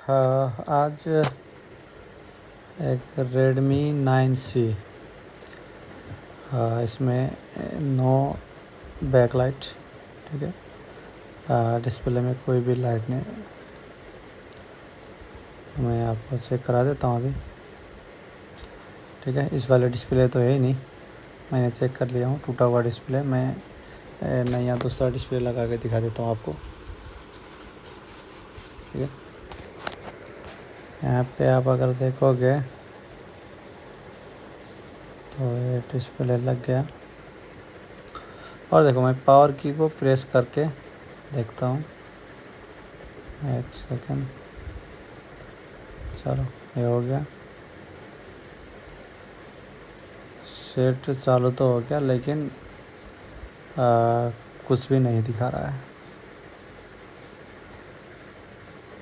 हाँ, आज एक रेडमी 9C, इसमें नो बैकलाइट, ठीक है। डिस्प्ले में कोई भी लाइट नहीं। तो मैं आपको चेक करा देता हूँ अभी, ठीक है। इस वाले डिस्प्ले तो है ही नहीं, मैंने चेक कर लिया हूँ, टूटा हुआ डिस्प्ले। मैं नया दूसरा डिस्प्ले लगा के दिखा देता हूँ आपको, ठीक है। यहाँ पे आप अगर देखोगे तो ये डिस्प्ले लग गया। और देखो, मैं पावर की को प्रेस करके देखता हूँ, एक सेकंड। चलो, ये हो गया, सेट चालू तो हो गया, लेकिन कुछ भी नहीं दिखा रहा है,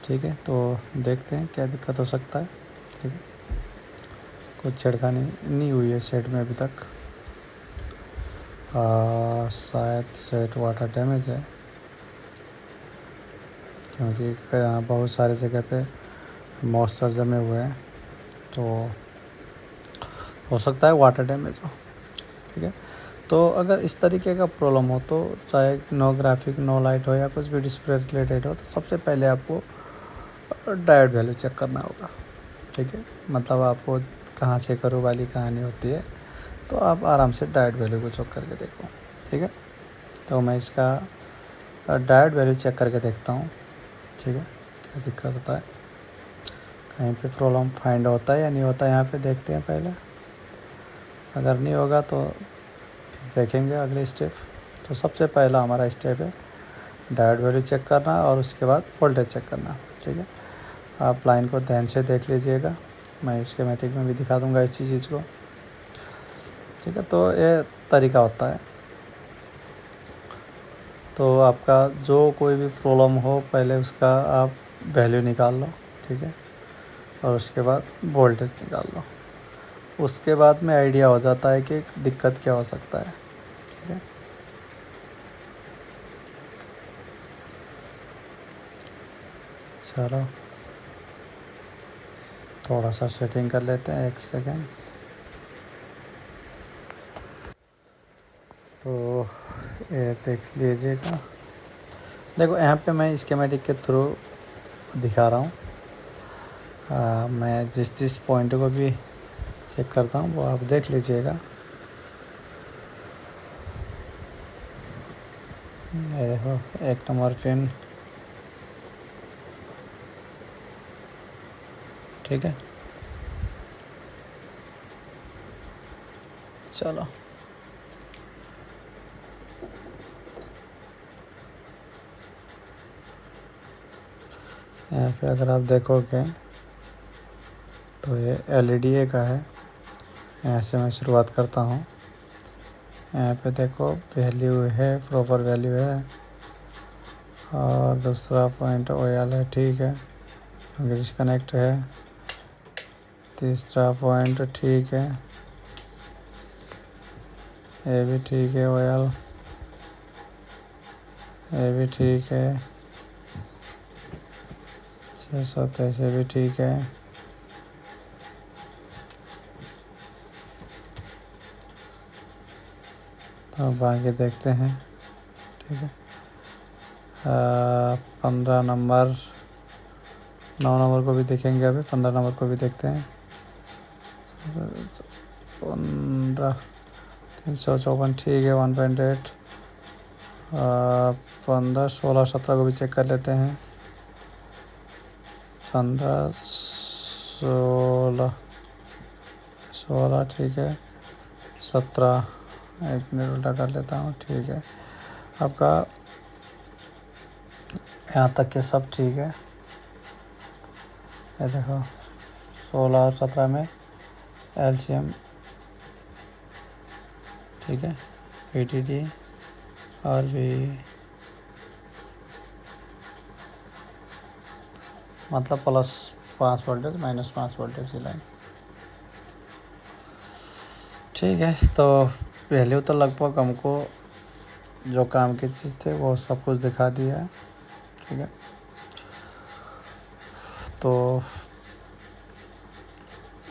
ठीक है। तो देखते हैं क्या दिक्कत हो सकता है, ठीक है। कुछ छेड़खानी नहीं हुई है सेट में अभी तक। शायद सेट वाटर डैमेज है, क्योंकि बहुत सारे जगह पे मॉइस्चर जमे हुए हैं, तो हो सकता है वाटर डैमेज हो, ठीक है। तो अगर इस तरीके का प्रॉब्लम हो, तो चाहे नो ग्राफिक नो लाइट हो या कुछ भी डिस्प्ले रिलेटेड हो, तो सबसे पहले आपको डायोड वैल्यू चेक करना होगा, ठीक है। मतलब आपको कहाँ से करो वाली कहानी होती है, तो आप आराम से डायोड वैल्यू को चेक करके देखो, ठीक है। तो मैं इसका डायोड वैल्यू चेक करके देखता हूँ, ठीक है, क्या दिक्कत होता है, कहीं पे प्रॉब्लम फाइंड होता है या नहीं होता है। यहाँ पे देखते हैं पहले, अगर नहीं होगा तो फिर देखेंगे अगले स्टेप। तो सबसे पहला हमारा स्टेप है डायोड वैल्यू चेक करना, और उसके बाद वोल्टेज चेक करना, ठीक है। आप लाइन को ध्यान से देख लीजिएगा, मैं स्कीमेटिक में भी दिखा दूंगा इसी चीज़ को, ठीक है। तो ये तरीका होता है। तो आपका जो कोई भी प्रॉब्लम हो, पहले उसका आप वैल्यू निकाल लो, ठीक है, और उसके बाद वोल्टेज निकाल लो। उसके बाद में आइडिया हो जाता है कि दिक्कत क्या हो सकता है, ठीक है। चलो, थोड़ा सा सेटिंग कर लेते हैं, एक सेकेंड। तो ये देख लीजिएगा, देखो यहाँ पे मैं स्कीमेटिक के थ्रू दिखा रहा हूँ। मैं जिस जिस पॉइंट को भी चेक करता हूँ वो आप देख लीजिएगा। ये देखो, एक नंबर पिन, ठीक है। चलो, यहाँ पे अगर आप देखोगे तो ये एलईडी का है। यहाँ से मैं शुरुआत करता हूँ। यहाँ पे देखो, वैल्यू है, प्रॉपर वैल्यू है, और दूसरा पॉइंट ओएल है, ठीक है, डिस्कनेक्ट है। तीसरा पॉइंट ठीक है, ये भी ठीक है, ओएल, ये भी ठीक है, 623 ये भी ठीक है। तो बाकी देखते हैं, ठीक है। 15 नंबर, 9 नंबर को भी देखेंगे, अभी 15 नंबर को भी देखते हैं। 15, 354 ठीक है, 1.8। 15, 16, 17 को भी चेक कर लेते हैं। 15, 16 ठीक है। 17, एक मिनट उल्टा कर लेता हूँ, ठीक है। आपका यहाँ तक के सब ठीक है। ये देखो, 16 और 17 में एलसीएम, ठीक है, पीटीडी और भी, मतलब +5 वोल्टेज -5 वोल्टेज की लाइन, ठीक है। तो वैल्यू तो लगभग हमको जो काम की चीज़ थे वो सब कुछ दिखा दिया है, ठीक है। तो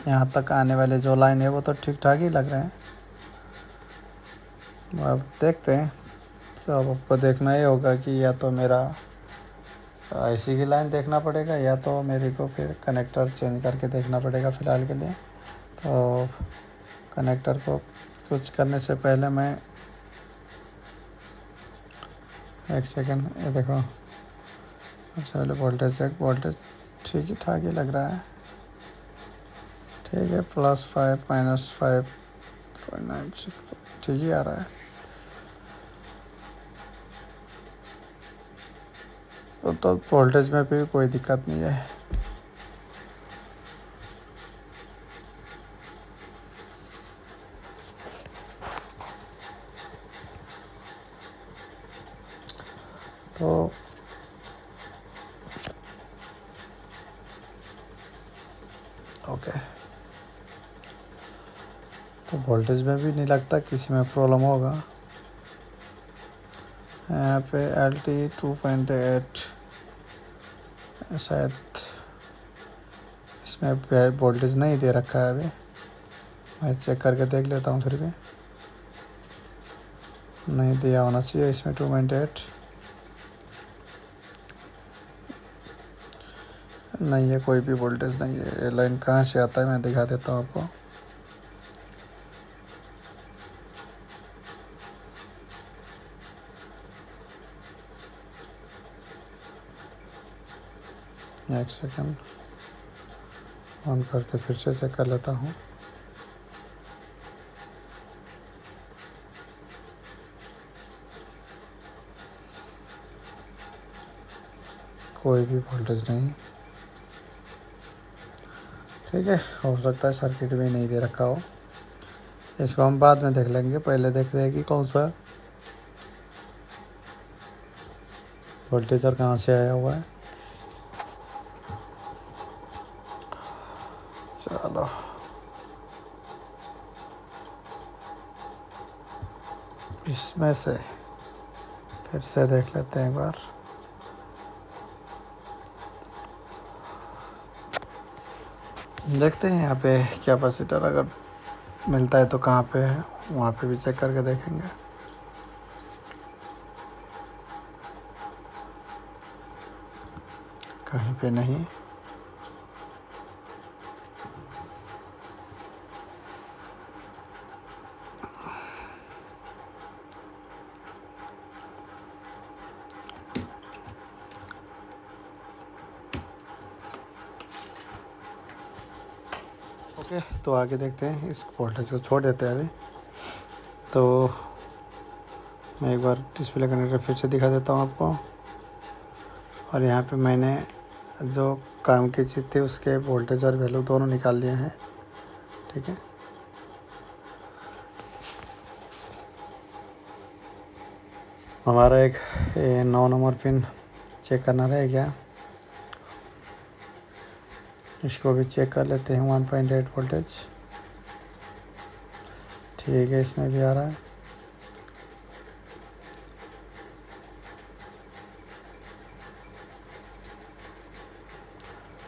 यहाँ तक आने वाले जो लाइन है वो तो ठीक ठाक ही लग रहे हैं। अब देखते हैं। तो अब आपको देखना ही होगा कि या तो मेरा आईसी की लाइन देखना पड़ेगा या तो मेरे को फिर कनेक्टर चेंज करके देखना पड़ेगा फ़िलहाल के लिए। तो कनेक्टर को कुछ करने से पहले मैं एक सेकंड, ये देखो सबसे पहले वोल्टेज चेक। वोल्टेज ठीक ही ठाक ही लग रहा है, ठीक है। +5 -5 9 ठीक ही आ रहा है। तो वोल्टेज में भी कोई दिक्कत नहीं है। तो ओके, तो वोल्टेज में भी नहीं लगता किसी में प्रॉब्लम होगा। यहाँ पे LT 2.8 शायद इसमें वोल्टेज नहीं दे रखा है अभी। मैं चेक करके देख लेता हूँ, फिर भी नहीं दिया होना चाहिए इसमें 2.8। नहीं है, कोई भी वोल्टेज नहीं है। ये लाइन कहाँ से आता है मैं दिखा देता हूँ आपको। एक सेकंड ऑन करके फिर से चेक कर लेता हूँ। कोई भी वोल्टेज नहीं, ठीक है। हो सकता है सर्किट भी नहीं दे रखा हो, इसको हम बाद में देख लेंगे। पहले देखते हैं कि कौन सा वोल्टेज और कहाँ से आया हुआ है। चलो इसमें से फिर से देख लेते हैं एक बार। देखते हैं यहाँ पे कैपेसिटर अगर मिलता है तो कहाँ पे है, वहाँ पे भी चेक करके देखेंगे। कहीं पे नहीं। ओके, तो आगे देखते हैं। इस वोल्टेज को छोड़ देते हैं अभी। तो मैं एक बार डिस्प्ले कनेक्टर फिर से दिखा देता हूँ आपको। और यहाँ पे मैंने जो काम की चीज़ थी उसके वोल्टेज और वैल्यू दोनों निकाल लिए हैं, ठीक है। हमारा एक 9 नंबर पिन चेक करना रह गया, इसको भी चेक कर लेते हैं। 1.8 वोल्टेज, ठीक है, इसमें भी आ रहा है।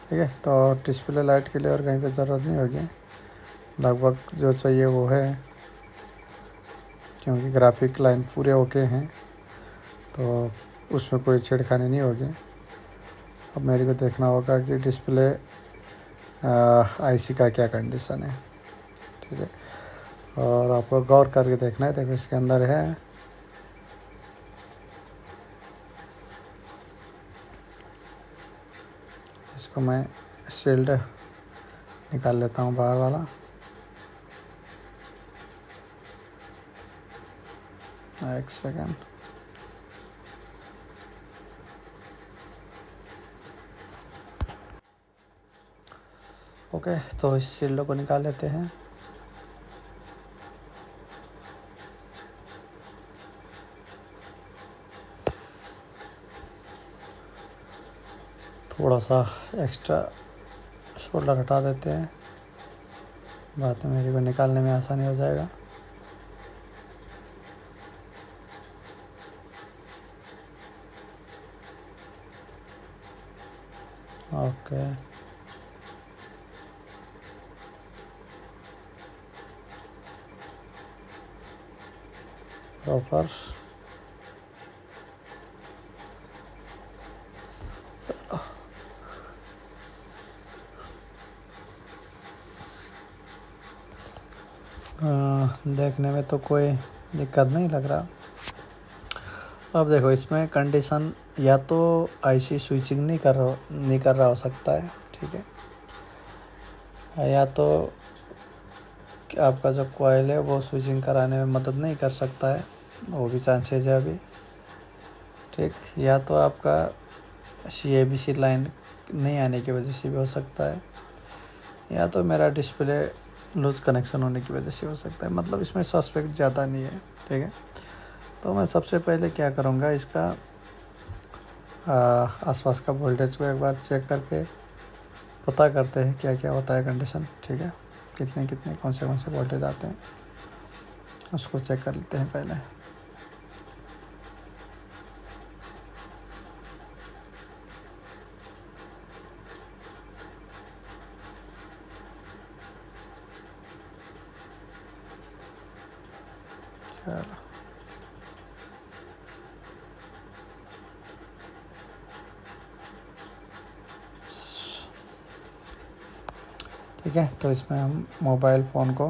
ठीक है, तो डिस्प्ले लाइट के लिए और कहीं पे ज़रूरत नहीं होगी, लगभग जो चाहिए वो है, क्योंकि ग्राफिक लाइन पूरे ओके हैं तो उसमें कोई छेड़खानी नहीं होगी। अब मेरे को देखना होगा कि डिस्प्ले आईसी का क्या कंडीशन है, ठीक है। और आपको गौर करके देखना है। देखो इसके अंदर है, इसको मैं शील्ड निकाल लेता हूँ बाहर वाला। एक सेकंड, ओके, तो इस शील्ड को निकाल लेते हैं। थोड़ा सा एक्स्ट्रा शोल्डर हटा देते हैं, बाद में मेरे को निकालने में आसानी हो जाएगा। Okay, proper. चलो देखने में तो कोई दिक्कत नहीं लग रहा। अब देखो इसमें कंडीशन या तो आईसी स्विचिंग नहीं कर रहा हो सकता है, ठीक है, या तो कि आपका जो कॉइल है वो स्विचिंग कराने में मदद नहीं कर सकता है, वो भी चांसेज है अभी, ठीक। या तो आपका CABC लाइन नहीं आने की वजह से भी हो सकता है, या तो मेरा डिस्प्ले लूज कनेक्शन होने की वजह से हो सकता है। मतलब इसमें सस्पेक्ट ज़्यादा नहीं है, ठीक है। तो मैं सबसे पहले क्या करूँगा, इसका आसपास का वोल्टेज को एक बार चेक करके पता करते हैं क्या क्या होता है कंडीशन, ठीक है। कितने कितने कौन से वोल्टेज आते हैं उसको चेक कर लेते हैं पहले। चलो ठीक है, तो इसमें हम मोबाइल फ़ोन को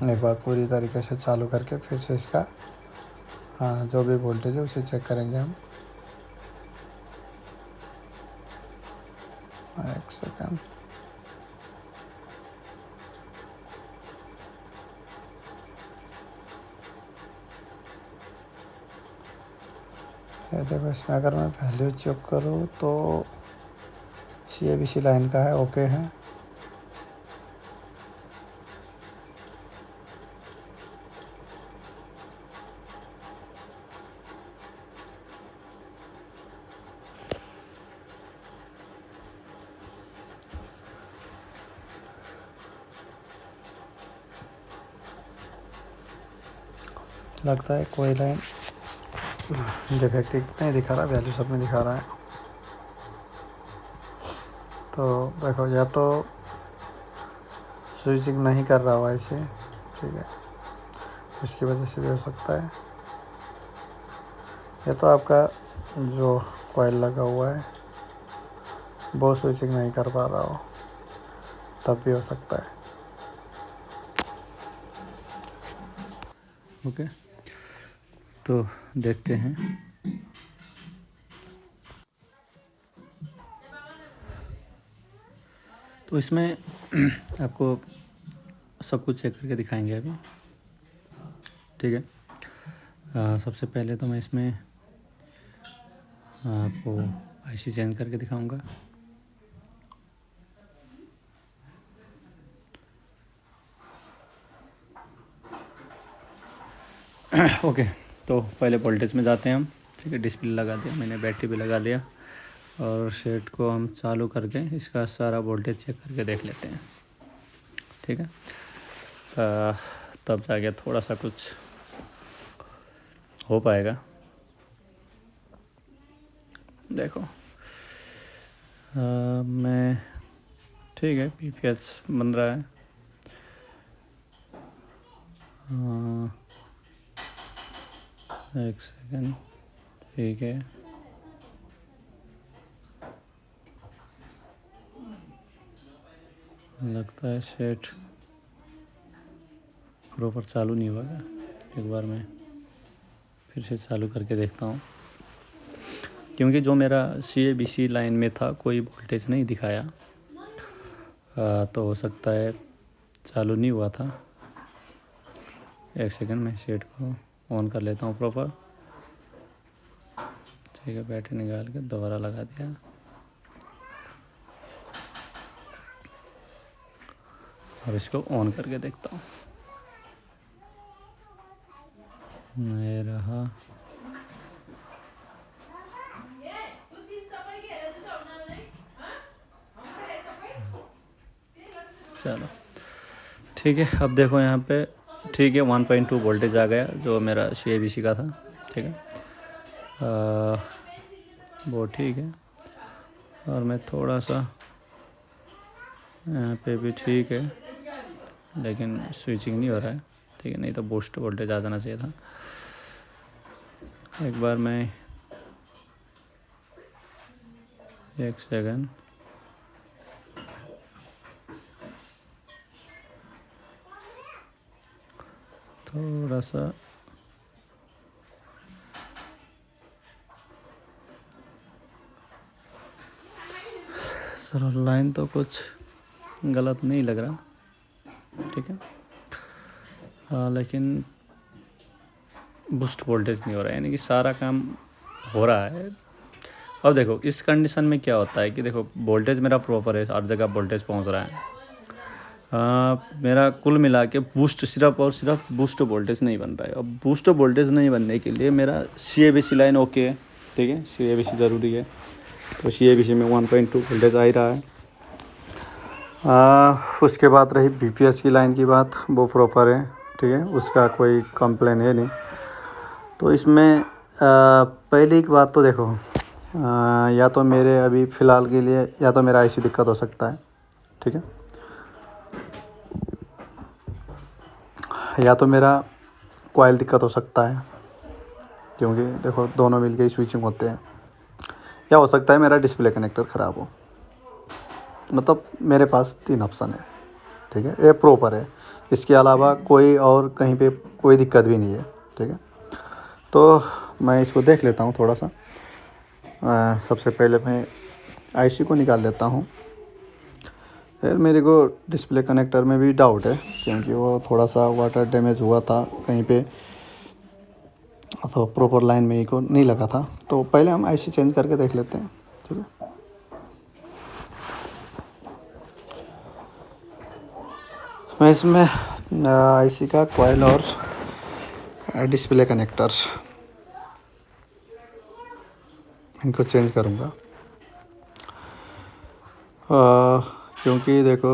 एक बार पूरी तरीके से चालू करके फिर से इसका जो भी वोल्टेज है उसे चेक करेंगे हम। एक सेकेंड। देखो इसमें अगर मैं वैल्यू चेक करूँ तो CABC लाइन का है, ओके है। लगता है कोई लाइन डिफेक्टिव नहीं दिखा रहा, वैल्यू सब में दिखा रहा है। तो देखो या तो स्विचिंग नहीं कर रहा हुआ इसे, ठीक है, उसकी वजह से भी हो सकता है। या तो आपका जो कॉइल लगा हुआ है वो स्विचिंग नहीं कर पा रहा हो, तब भी हो सकता है। ओके, तो देखते हैं। तो इसमें आपको सब कुछ चेक करके दिखाएंगे अभी, ठीक है। सबसे पहले तो मैं इसमें आपको आईसी चेंज करके दिखाऊंगा। ओके, तो पहले वोल्टेज में जाते हैं हम, ठीक है। डिस्प्ले लगा दिया मैंने, बैटरी भी लगा लिया, और सेट को हम चालू करके इसका सारा वोल्टेज चेक करके देख लेते हैं, ठीक है। तब जाके थोड़ा सा कुछ हो पाएगा। देखो मैं ठीक है, PPH बन रहा है। एक सेकेंड, ठीक है। लगता है सेट प्रॉपर चालू नहीं हुआ क्या। एक बार मैं फिर से चालू करके देखता हूँ, क्योंकि जो मेरा CABC लाइन में था कोई वोल्टेज नहीं दिखाया, तो हो सकता है चालू नहीं हुआ था। एक सेकंड, मैं सेट को ऑन कर लेता हूँ प्रॉपर, ठीक है। बैटरी निकाल के दोबारा लगा दिया। अब इसको ऑन करके देखता हूँ। ये रहा, चलो ठीक है। अब देखो यहाँ पे, ठीक है, 1.2 वोल्टेज आ गया जो मेरा CABC का था, ठीक है। वो ठीक है, और मैं थोड़ा सा यहाँ पे भी ठीक है, लेकिन स्विचिंग नहीं हो रहा है। ठीक है, नहीं तो बूस्ट वोल्टेज आ जाना चाहिए था। एक बार मैं 1 सेकंड, थोड़ा सा सर लाइन तो कुछ गलत नहीं लग रहा, ठीक है। लेकिन बूस्ट वोल्टेज नहीं हो रहा है, यानी कि सारा काम हो रहा है। अब देखो इस कंडीशन में क्या होता है कि देखो वोल्टेज मेरा प्रॉपर है, हर जगह वोल्टेज पहुंच रहा है। मेरा कुल मिला के बूस्ट सिर्फ और सिर्फ बूस्ट वोल्टेज नहीं बन रहा है। अब बूस्ट वोल्टेज नहीं बनने के लिए मेरा CABC लाइन ओके है, ठीक है, CABC ज़रूरी है। तो CABC में 1.2 वोल्टेज आ ही रहा है। उसके बाद रही BPS की लाइन की बात, वो प्रॉपर है, ठीक है, उसका कोई कंप्लेन है नहीं। तो इसमें पहली एक बात तो देखो, या तो मेरे अभी फ़िलहाल के लिए या तो मेरा IC दिक्कत हो सकता है, ठीक है, या तो मेरा कॉइल दिक्कत हो सकता है, क्योंकि देखो दोनों मिलके ही स्विचिंग होते हैं, या हो सकता है मेरा डिस्प्ले कनेक्टर ख़राब हो। मतलब मेरे पास 3 ऑप्शन है, ठीक है, ये प्रॉपर है, इसके अलावा कोई और कहीं पे कोई दिक्कत भी नहीं है, ठीक है। तो मैं इसको देख लेता हूँ थोड़ा सा। सबसे पहले मैं IC को निकाल लेता हूँ। फिर मेरे को डिस्प्ले कनेक्टर में भी डाउट है, क्योंकि वो थोड़ा सा वाटर डैमेज हुआ था कहीं पे, तो प्रॉपर लाइन में ही को नहीं लगा था। तो पहले हम IC चेंज करके देख लेते हैं, ठीक है। मैं इसमें IC का कॉइल और डिस्प्ले कनेक्टर इनको चेंज करूँगा, क्योंकि देखो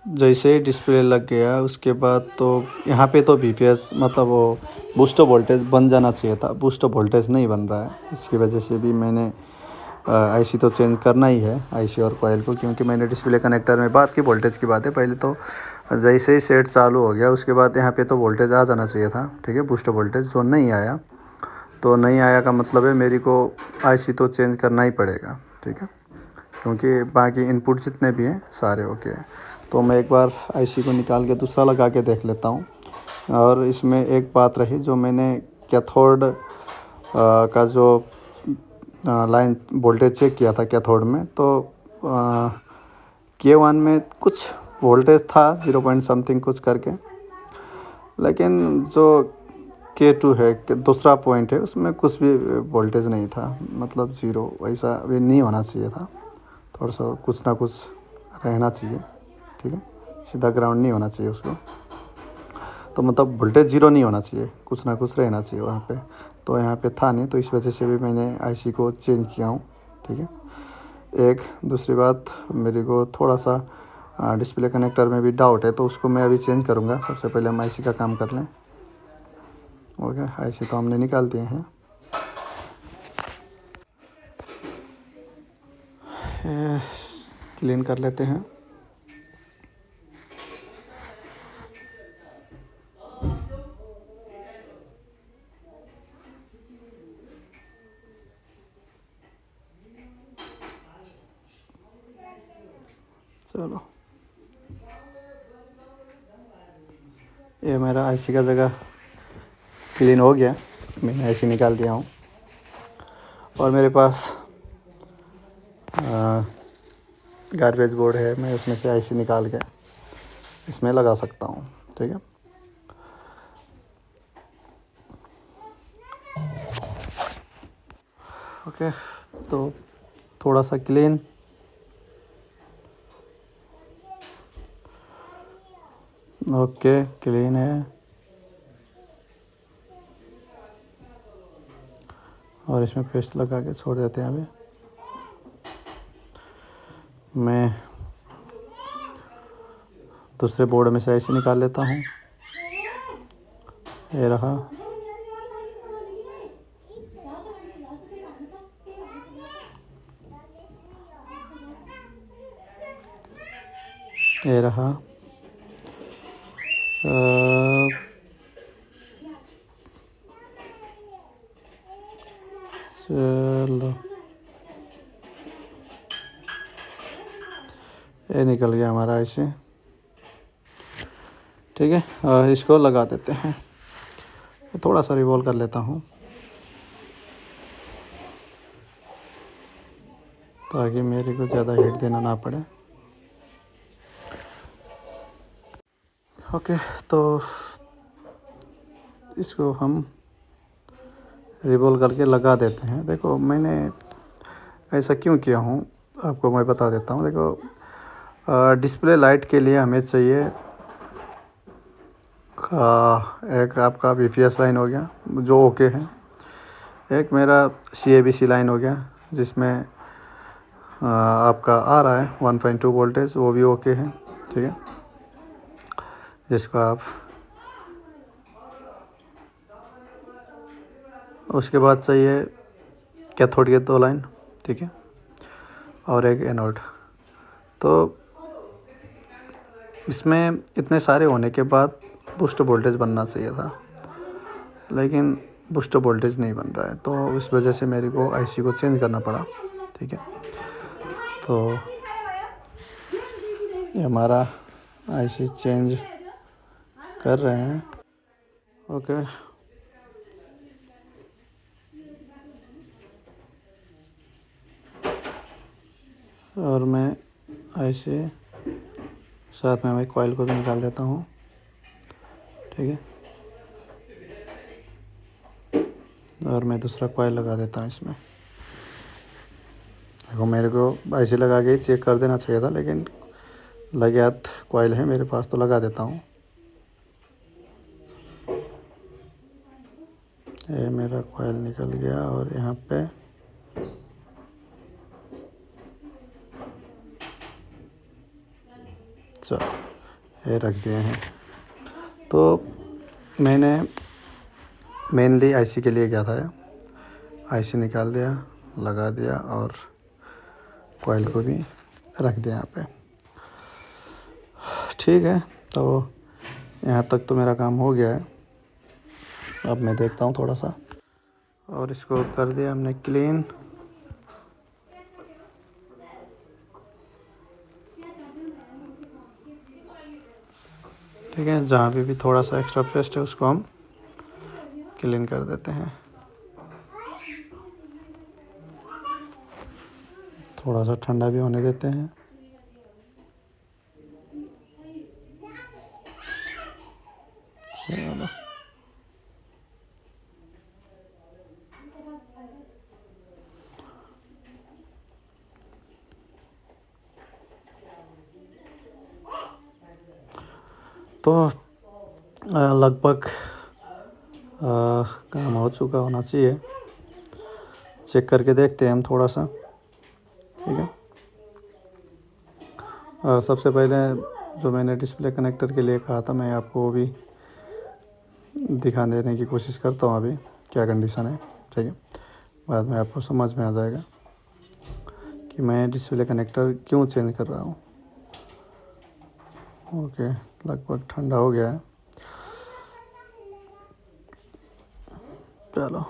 जैसे ही डिस्प्ले लग गया उसके बाद तो यहाँ पे तो BPS मतलब वो बूस्ट वोल्टेज बन जाना चाहिए था, बूस्ट वोल्टेज नहीं बन रहा है। इसकी वजह से भी मैंने IC तो चेंज करना ही है, IC और कॉइल को, क्योंकि मैंने डिस्प्ले कनेक्टर में बात की वोल्टेज की बात है। पहले तो जैसे ही सेट चालू हो गया उसके बाद यहाँ पे तो वोल्टेज आ जाना चाहिए था, ठीक है, बूस्ट वोल्टेज जो नहीं आया। तो नहीं आया का मतलब है मेरे को IC तो चेंज करना ही पड़ेगा, ठीक है, क्योंकि बाकी इनपुट जितने भी हैं सारे ओके हैं। तो मैं एक बार IC को निकाल के दूसरा लगा के देख लेता हूँ। और इसमें एक बात रही, जो मैंने कैथोड का जो लाइन वोल्टेज चेक किया था कैथोड में, तो K1 में कुछ वोल्टेज था 0 पॉइंट समथिंग कुछ करके, लेकिन जो K2 है दूसरा पॉइंट है उसमें कुछ भी वोल्टेज नहीं था, मतलब 0, वैसा भी नहीं होना चाहिए था। थोड़ा सा कुछ ना कुछ रहना चाहिए, ठीक है, सीधा ग्राउंड नहीं होना चाहिए उसको। तो मतलब वोल्टेज 0 नहीं होना चाहिए, कुछ ना कुछ रहना चाहिए वहाँ पे। तो यहाँ पे था नहीं, तो इस वजह से भी मैंने IC को चेंज किया हूँ, ठीक है। एक दूसरी बात, मेरे को थोड़ा सा डिस्प्ले कनेक्टर में भी डाउट है, तो उसको मैं अभी चेंज करूँगा। सबसे पहले हम IC का काम कर लें। ओके, IC तो हमने निकाल दिए हैं। क्लीन कर लेते हैं। चलो, ये मेरा IC का जगह क्लीन हो गया, मैंने IC निकाल दिया हूँ। और मेरे पास गार्बेज बोर्ड है, मैं उसमें से IC निकाल के इसमें लगा सकता हूँ, ठीक है। ओके, तो थोड़ा सा क्लीन, ओके क्लीन है। और इसमें पेस्ट लगा के छोड़ देते हैं। अभी मैं दूसरे बोर्ड में से IC निकाल लेता हूँ। ये रहा, ये रहा। चलो, ये निकल गया हमारा ऐसे। ठीक है, और इसको लगा देते हैं। थोड़ा सा रिवॉल्व कर लेता हूँ ताकि मेरे को ज़्यादा हीट देना ना पड़े। ओके, तो इसको हम रिवॉल्व करके लगा देते हैं। देखो मैंने ऐसा क्यों किया हूँ आपको मैं बता देता हूँ। देखो डिस्प्ले लाइट के लिए हमें चाहिए एक आपका VPS लाइन हो गया जो ओके है, एक मेरा CABC लाइन हो गया जिसमें आपका आ रहा है 1.2 वोल्टेज, वो भी ओके है। ठीक है, जिसको आप उसके बाद चाहिए कैथोड के 2 लाइन। ठीक है, और एक एनोड। तो इसमें इतने सारे होने के बाद बूस्ट वोल्टेज बनना चाहिए था, लेकिन बूस्ट वोल्टेज नहीं बन रहा है, तो इस वजह से मेरे को IC को चेंज करना पड़ा। ठीक है, तो ये हमारा IC चेंज कर रहे हैं। ओके, और मैं ऐसे साथ में मैं कॉइल को भी निकाल देता हूँ। ठीक है, और मैं दूसरा कॉइल लगा देता हूँ इसमें। देखो मेरे को ऐसे लगा के चेक कर देना चाहिए था, लेकिन लगात कॉइल है मेरे पास तो लगा देता हूँ। ये मेरा कॉइल निकल गया और यहाँ पे चलो ये रख दिए हैं। तो मैंने मेनली IC के लिए क्या था, IC निकाल दिया, लगा दिया और कॉइल को भी रख दिया यहाँ पे। ठीक है, तो यहाँ तक तो मेरा काम हो गया है। अब मैं देखता हूँ थोड़ा सा, और इसको कर दिया हमने क्लीन। ठीक है, जहाँ भी थोड़ा सा एक्स्ट्रा पेस्ट है उसको हम क्लीन कर देते हैं। थोड़ा सा ठंडा भी होने देते हैं। चलो, तो लगभग काम हो चुका होना चाहिए। चेक करके देखते हैं हम थोड़ा सा। ठीक है, और सबसे पहले जो मैंने डिस्प्ले कनेक्टर के लिए कहा था, मैं आपको वो भी दिखा देने की कोशिश करता हूँ अभी क्या कंडीशन है। ठीक है, बाद में आपको समझ में आ जाएगा कि मैं डिस्प्ले कनेक्टर क्यों चेंज कर रहा हूँ। ओके, लगभग ठंडा हो गया है। चलो,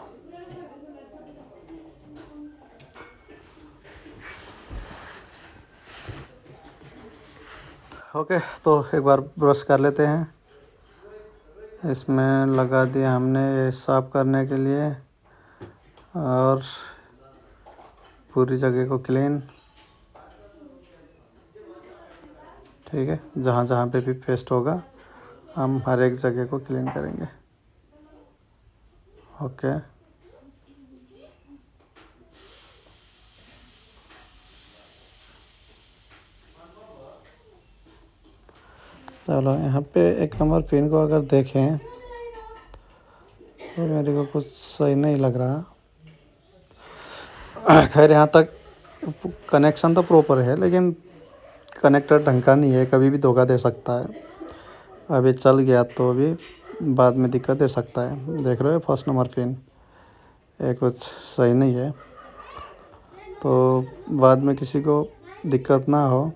ओके, तो एक बार ब्रश कर लेते हैं। इसमें लगा दिया हमने ये साफ़ करने के लिए, और पूरी जगह को क्लीन। ठीक है, जहाँ जहाँ पे भी पेस्ट होगा हम हर एक जगह को क्लीन करेंगे। ओके, चलो यहाँ पे 1 नंबर पिन को अगर देखें तो मेरे को कुछ सही नहीं लग रहा। खैर, यहाँ तक कनेक्शन तो प्रॉपर है, लेकिन कनेक्टर ढंग का नहीं है, कभी भी धोखा दे सकता है। अभी चल गया तो अभी बाद में दिक्कत दे सकता है। देख रहे हो 1 नंबर पिन ये कुछ सही नहीं है, तो बाद में किसी को दिक्कत ना हो।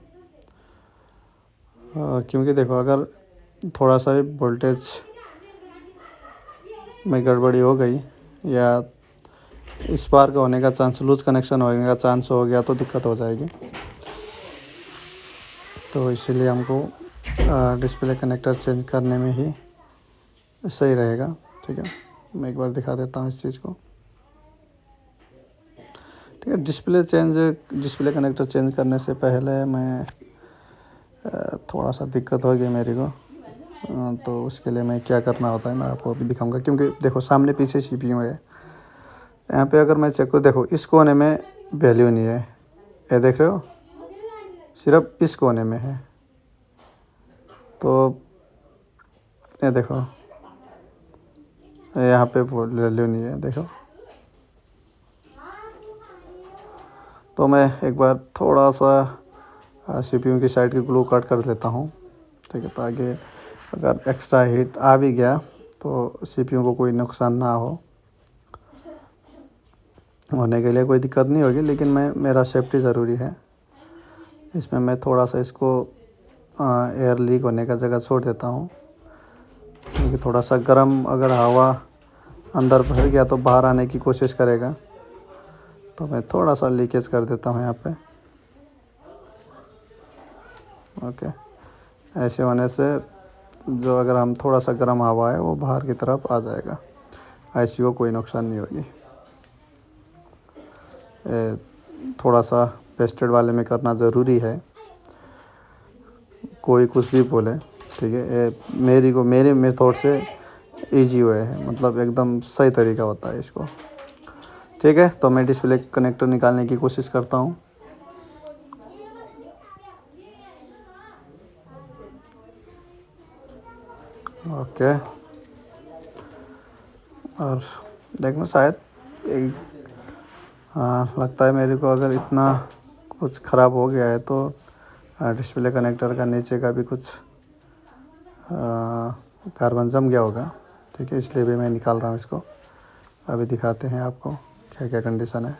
क्योंकि देखो अगर थोड़ा सा भी वोल्टेज में गड़बड़ी हो गई या स्पार्क होने का चांस, लूज कनेक्शन होने का चांस हो गया तो दिक्कत हो जाएगी। तो इसीलिए हमको डिस्प्ले कनेक्टर चेंज करने में ही सही रहेगा। ठीक है, मैं एक बार दिखा देता हूँ इस चीज़ को। ठीक है, डिस्प्ले कनेक्टर चेंज करने से पहले मैं थोड़ा सा दिक्कत हो गई मेरे को। तो उसके लिए मैं क्या करना होता है मैं आपको अभी दिखाऊंगा। क्योंकि देखो सामने पीछे CPU है, यहाँ पे अगर मैं चेक करूँ, देखो इस कोने में वैल्यू नहीं है, ये देख रहे हो, सिर्फ इस कोने में है। तो ये देखो यहाँ पे वैल्यू नहीं है, देखो। तो मैं एक बार थोड़ा सा CPU की साइड की ग्लू कट कर देता हूँ। ठीक है, ताकि अगर एक्स्ट्रा हीट आ भी गया तो CPU को कोई नुकसान ना होने के लिए कोई दिक्कत नहीं होगी। लेकिन मेरा सेफ्टी ज़रूरी है, इसमें मैं थोड़ा सा इसको एयर लीक होने का जगह छोड़ देता हूँ। क्योंकि थोड़ा सा गर्म अगर हवा अंदर भर गया तो बाहर आने की कोशिश करेगा। तो मैं थोड़ा सा लीकेज कर देता हूँ यहाँ पे। ओके, ऐसे होने से जो अगर हम थोड़ा सा गर्म हवा है वो बाहर की तरफ आ जाएगा, IC को कोई नुकसान नहीं होगी। थोड़ा सा पेस्टेड वाले में करना ज़रूरी है, कोई कुछ भी बोले। ठीक है, मेरे मेथड से इजी वे है, मतलब एकदम सही तरीका होता है इसको। ठीक है, तो मैं डिस्प्ले कनेक्टर निकालने की कोशिश करता हूँ। ओके, और देखना शायद लगता है मेरे को अगर इतना कुछ ख़राब हो गया है तो डिस्प्ले कनेक्टर का नीचे का भी कुछ कार्बन जम गया होगा। ठीक है, इसलिए भी मैं निकाल रहा हूँ इसको। अभी दिखाते हैं आपको क्या क्या कंडीशन है।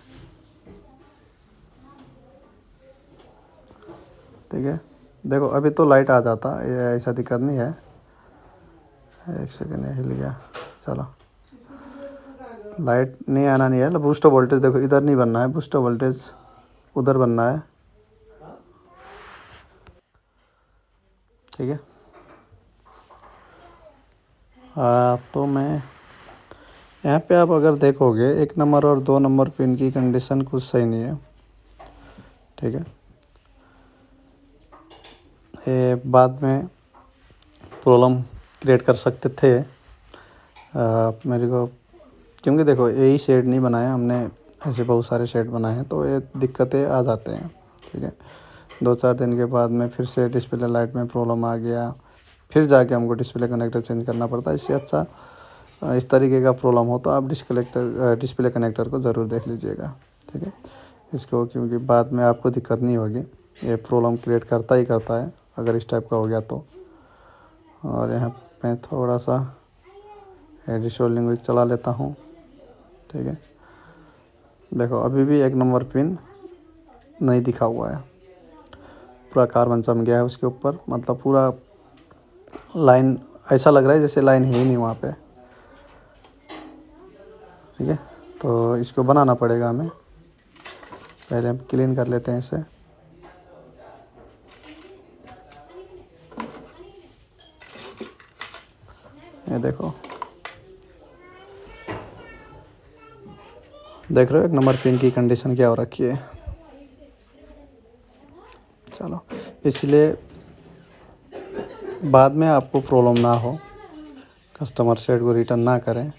ठीक है, देखो अभी तो लाइट आ जाता, ये ऐसा दिक्कत नहीं है। एक सेकेंड, ये हिल गया, चलो। लाइट नहीं आना नहीं है, बूस्टर वोल्टेज देखो इधर नहीं बनना है, बूस्टर वोल्टेज उधर बनना है। ठीक है, तो मैं यहाँ पे आप अगर देखोगे 1 नंबर और 2 नंबर पिन की कंडीशन कुछ सही नहीं है। ठीक है, ये बाद में प्रॉब्लम क्रिएट कर सकते थे मेरे को। क्योंकि देखो यही शेड नहीं बनाया हमने, ऐसे बहुत सारे शेड बनाए हैं, तो ये दिक्कतें आ जाते हैं। ठीक है, 2-4 दिन के बाद में फिर से डिस्प्ले लाइट में प्रॉब्लम आ गया, फिर जाके हमको डिस्प्ले कनेक्टर चेंज करना पड़ता है। इससे अच्छा इस तरीके का प्रॉब्लम हो तो आप डिस्प्ले कनेक्टर को ज़रूर देख लीजिएगा। ठीक है, इसको, क्योंकि बाद में आपको दिक्कत नहीं होगी। ये प्रॉब्लम क्रिएट करता ही करता है अगर इस टाइप का हो गया तो। और यहाँ पे थोड़ा सा एडिशनल लिंग्विक चला लेता हूँ। ठीक है, देखो अभी भी 1 नंबर पिन नहीं दिखा हुआ है, पूरा कार्बन जम गया है उसके ऊपर, मतलब पूरा लाइन ऐसा लग रहा है जैसे लाइन है ही नहीं वहाँ पे। ठीक है, तो इसको बनाना पड़ेगा हमें। पहले हम क्लीन कर लेते हैं इसे। ये देखो, देख रहे हो 1 नंबर पिन की कंडीशन क्या हो रखी है। चलो, इसलिए बाद में आपको प्रॉब्लम ना हो, कस्टमर सेट को रिटर्न ना करें,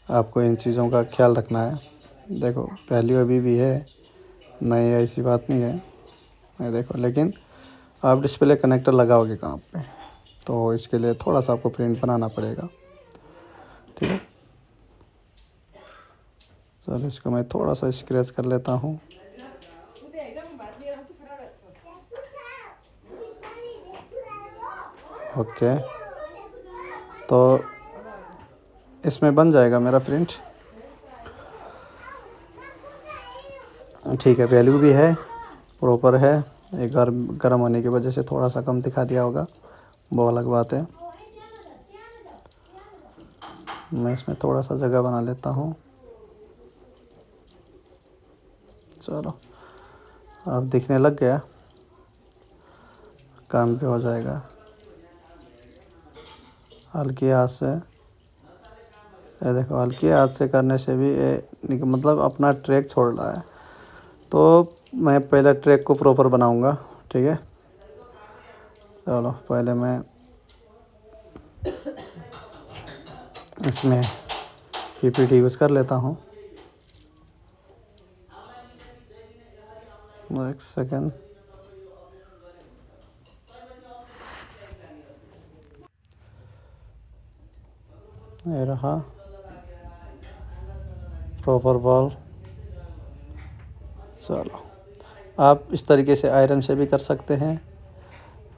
आपको इन चीज़ों का ख्याल रखना है। देखो वैल्यू अभी भी है, नहीं ऐसी बात नहीं है। ये देखो, लेकिन आप डिस्प्ले कनेक्टर लगाओगे कहाँ पे, तो इसके लिए थोड़ा सा आपको प्रिंट बनाना पड़ेगा। ठीक है, चलो इसको मैं थोड़ा सा स्क्रैच कर लेता हूँ। ओके, तो इसमें बन जाएगा मेरा प्रिंट। ठीक है, वैल्यू भी है, प्रॉपर है। एक गर्म होने की वजह से थोड़ा सा कम दिखा दिया होगा, वो अलग बात है। मैं इसमें थोड़ा सा जगह बना लेता हूँ। चलो अब दिखने लग गया, काम भी हो जाएगा। हल्की हाथ से, ये देखो हल्की हाथ से करने से भी ये मतलब अपना ट्रैक छोड़ रहा है। तो मैं पहले ट्रैक को प्रॉपर बनाऊंगा, ठीक है। चलो पहले मैं इसमें पीपीटी यूज़ कर लेता हूँ। एक सेकेंड। ये रहा प्रॉपर बॉल। चलो आप इस तरीके से आयरन से भी कर सकते हैं,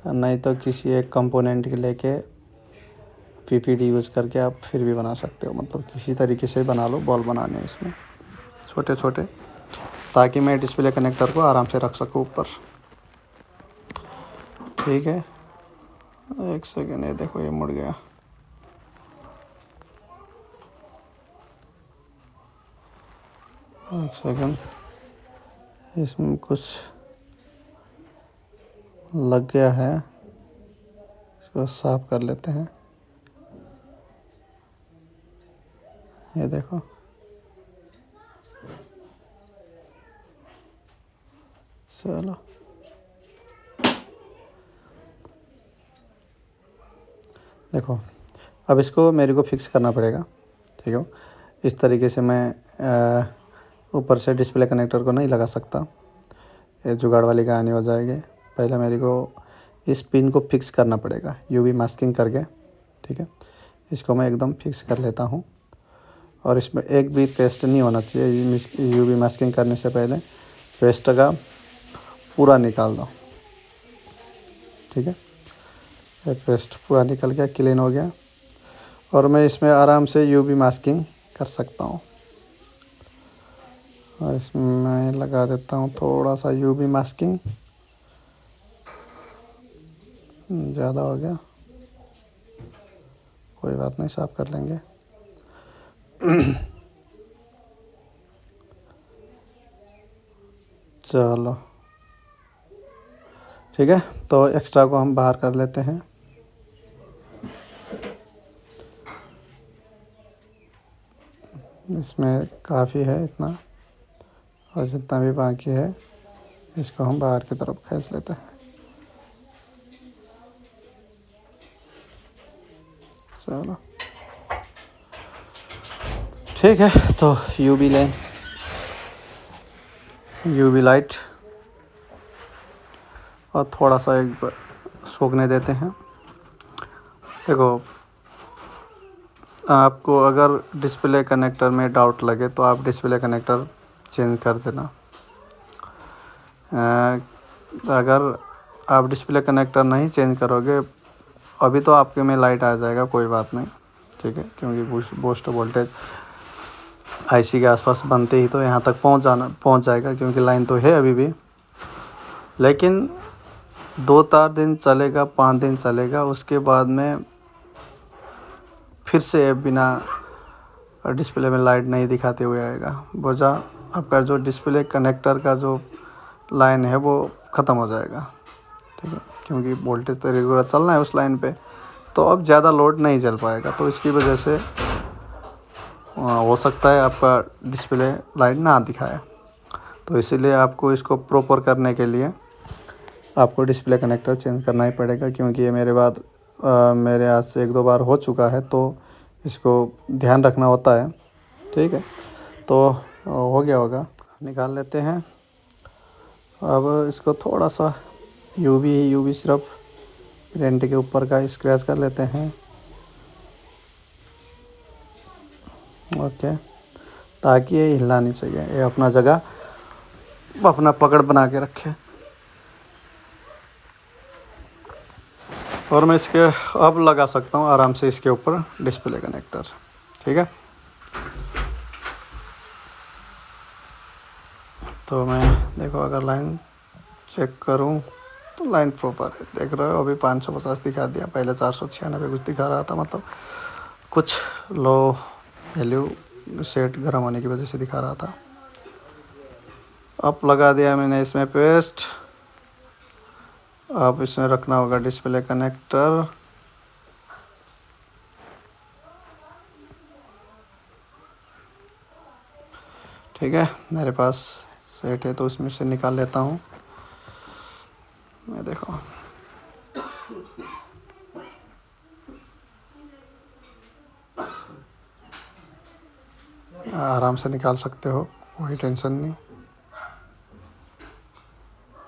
नहीं तो किसी एक कंपोनेंट के लेके पीपीटी यूज़ करके आप फिर भी बना सकते हो। मतलब किसी तरीके से बना लो बॉल बनाने इसमें छोटे छोटे, ताकि मैं डिस्प्ले कनेक्टर को आराम से रख सकूँ ऊपर। ठीक है, एक सेकेंड। ये देखो ये मुड़ गया। एक सेकेंड, इसमें कुछ लग गया है, इसको साफ कर लेते हैं। ये देखो, चलो देखो अब इसको मेरे को फिक्स करना पड़ेगा, ठीक है। इस तरीके से मैं ऊपर से डिस्प्ले कनेक्टर को नहीं लगा सकता, ये जुगाड़ वाली कहानी हो जाएगी। पहले मेरे को इस पिन को फिक्स करना पड़ेगा यूवी मास्किंग करके, ठीक है। इसको मैं एकदम फिक्स कर लेता हूँ, और इसमें एक भी पेस्ट नहीं होना चाहिए। यूवी मास्किंग करने से पहले पेस्ट का पूरा निकाल दो, ठीक है। ये पेस्ट पूरा निकल गया, क्लीन हो गया, और मैं इसमें आराम से यूवी मास्किंग कर सकता हूँ। और इसमें मैं लगा देता हूँ थोड़ा सा यूवी मास्किंग। ज़्यादा हो गया, कोई बात नहीं, साफ कर लेंगे। चलो ठीक है, तो एक्स्ट्रा को हम बाहर कर लेते हैं। इसमें काफ़ी है इतना, और जितना भी बाकी है इसको हम बाहर की तरफ खींच लेते हैं। चलो ठीक है, तो यूवी लाइट और थोड़ा सा एक सूखने देते हैं। देखो आपको अगर डिस्प्ले कनेक्टर में डाउट लगे तो आप डिस्प्ले कनेक्टर चेंज कर देना। अगर आप डिस्प्ले कनेक्टर नहीं चेंज करोगे, अभी तो आपके में लाइट आ जाएगा, कोई बात नहीं, ठीक है। क्योंकि बूस्ट वोल्टेज आईसी के आसपास बनते ही तो यहाँ तक पहुँच जाएगा, क्योंकि लाइन तो है अभी भी। लेकिन 2-4 दिन चलेगा, 5 दिन चलेगा, उसके बाद में फिर से बिना डिस्प्ले में लाइट नहीं दिखाते हुए आएगा। बोझा आपका जो डिस्प्ले कनेक्टर का जो लाइन है वो ख़त्म हो जाएगा, ठीक है। क्योंकि वोल्टेज तो रेगुलर चलना है उस लाइन पे, तो अब ज़्यादा लोड नहीं चल पाएगा। तो इसकी वजह से हो सकता है आपका डिस्प्ले लाइट ना दिखाए। तो इसीलिए आपको इसको प्रॉपर करने के लिए आपको डिस्प्ले कनेक्टर चेंज करना ही पड़ेगा, क्योंकि ये मेरे हाथ से 1-2 बार हो चुका है, तो इसको ध्यान रखना होता है, ठीक है। तो हो गया होगा, निकाल लेते हैं। अब इसको थोड़ा सा यूवी सिर्फ रेंट के ऊपर का स्क्रैच कर लेते हैं, ओके, ताकि ये हिलना नहीं चाहिए, ये अपना जगह अपना पकड़ बना के रखे। और मैं इसके अब लगा सकता हूँ आराम से इसके ऊपर डिस्प्ले कनेक्टर, ठीक है। तो मैं देखो अगर लाइन चेक करूँ तो लाइन प्रॉपर है, देख रहे हो। अभी 550 दिखा दिया, पहले 496 कुछ दिखा रहा था, मतलब कुछ लो वैल्यू सेट गर्म होने की वजह से दिखा रहा था। अब लगा दिया मैंने इसमें पेस्ट। अब इसमें रखना होगा डिस्प्ले कनेक्टर। ठीक है, मेरे पास सेट है तो इसमें से निकाल लेता हूँ मैं। देखो आराम से निकाल सकते हो, कोई टेंशन नहीं।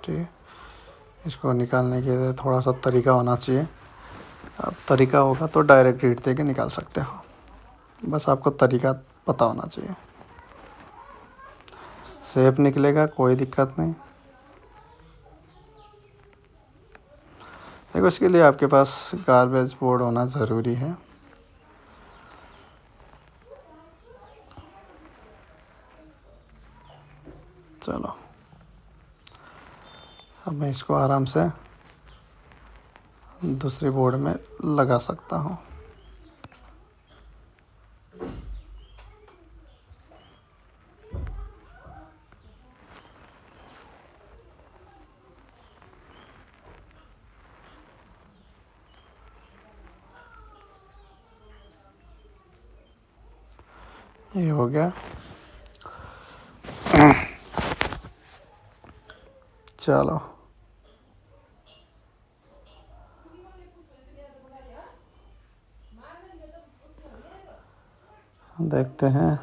ठीक है, इसको निकालने के लिए थोड़ा सा तरीका होना चाहिए। अब तरीका होगा तो डायरेक्ट हीट दे के निकाल सकते हो, बस आपको तरीका पता होना चाहिए। सेफ निकलेगा, कोई दिक्कत नहीं। देखो, इसके लिए आपके पास गार्बेज बोर्ड होना ज़रूरी है। चलो, अब मैं इसको आराम से दूसरे बोर्ड में लगा सकता हूँ। ये हो गया। चलो, देखते हैं।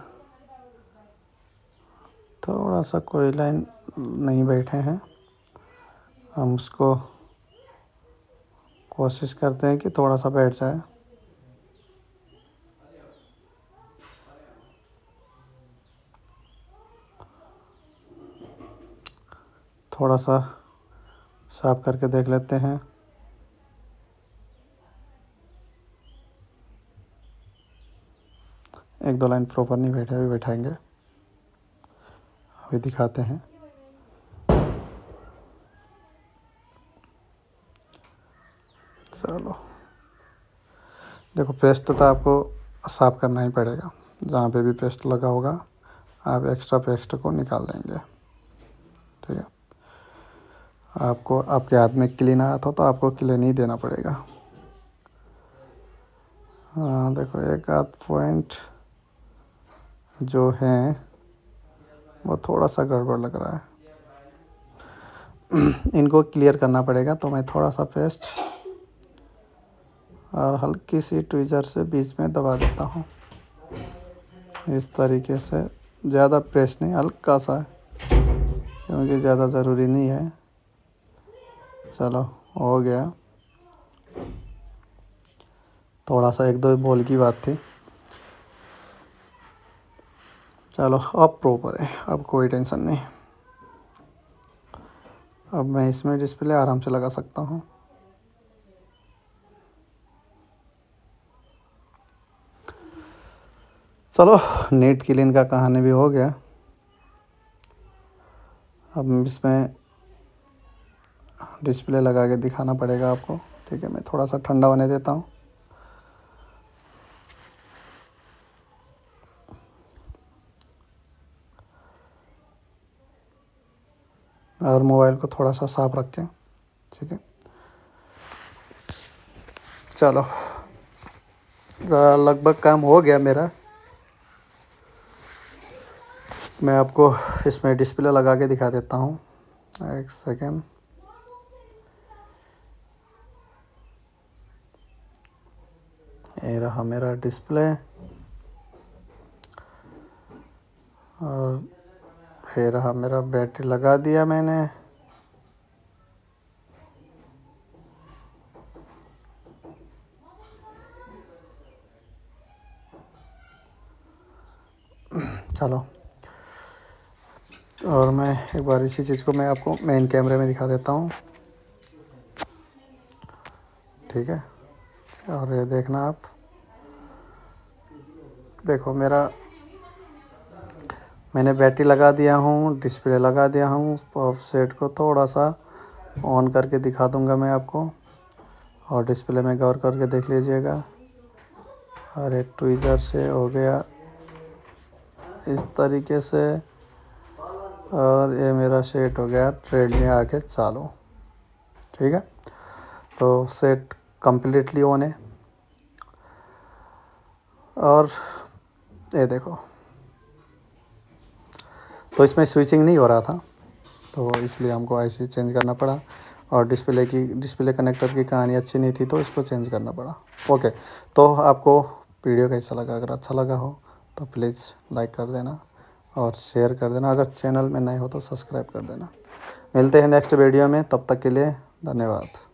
थोड़ा सा कोई लाइन नहीं बैठे हैं, हम उसको कोशिश करते हैं कि थोड़ा सा बैठ जाए। थोड़ा सा साफ करके देख लेते हैं। एक दो लाइन प्रॉपर नहीं बैठे, अभी बैठाएंगे, अभी दिखाते हैं। चलो, देखो, पेस्ट तो आपको साफ़ करना ही पड़ेगा। जहाँ पे भी पेस्ट लगा होगा आप एक्स्ट्रा पेस्ट को निकाल देंगे। ठीक है, आपको आपके हाथ में क्लीन हाथ हो तो आपको क्लीन ही देना पड़ेगा। हाँ, देखो, एक आध पॉइंट जो है वो थोड़ा सा गड़बड़ लग रहा है, इनको क्लियर करना पड़ेगा। तो मैं थोड़ा सा पेस्ट और हल्की सी ट्विज़र से बीच में दबा देता हूँ, इस तरीके से। ज़्यादा प्रेस नहीं, हल्का सा, क्योंकि ज़्यादा ज़रूरी नहीं है। चलो, हो गया। थोड़ा सा एक दो बोल की बात थी। चलो, अब प्रॉपर है, अब कोई टेंशन नहीं। अब मैं इसमें डिस्प्ले आराम से लगा सकता हूँ। चलो, नीट क्लीन का कहानी भी हो गया। अब इसमें डिस्प्ले लगा के दिखाना पड़ेगा आपको। ठीक है, मैं थोड़ा सा ठंडा होने देता हूँ। और मोबाइल को थोड़ा सा साफ रखें। ठीक है, चलो, लगभग काम हो गया मेरा। मैं आपको इसमें डिस्प्ले लगा के दिखा देता हूँ, एक सेकेंड। ये रहा मेरा डिस्प्ले, और ये रहा मेरा बैटरी। लगा दिया मैंने। चलो, और मैं एक बार इसी चीज़ को मैं आपको मेन कैमरे में दिखा देता हूँ। ठीक है, और ये देखना आप, देखो, मैंने बैटरी लगा दिया हूँ, डिस्प्ले लगा दिया हूँ। ऑफ सेट को थोड़ा सा ऑन करके दिखा दूंगा मैं आपको, और डिस्प्ले में गौर करके देख लीजिएगा। अरे ट्वीज़र से हो गया इस तरीके से, और ये मेरा सेट हो गया ट्रेड में आके चालू। ठीक है, तो सेट कम्प्लीटली ऑन है। और ये देखो, तो इसमें स्विचिंग नहीं हो रहा था, तो इसलिए हमको आईसी चेंज करना पड़ा। और डिस्प्ले कनेक्टर की कहानी अच्छी नहीं थी, तो इसको चेंज करना पड़ा। ओके, तो आपको वीडियो कैसा लगा? अगर अच्छा लगा हो तो प्लीज़ लाइक कर देना और शेयर कर देना। अगर चैनल में नए हो तो सब्सक्राइब कर देना। मिलते हैं नेक्स्ट वीडियो में, तब तक के लिए धन्यवाद।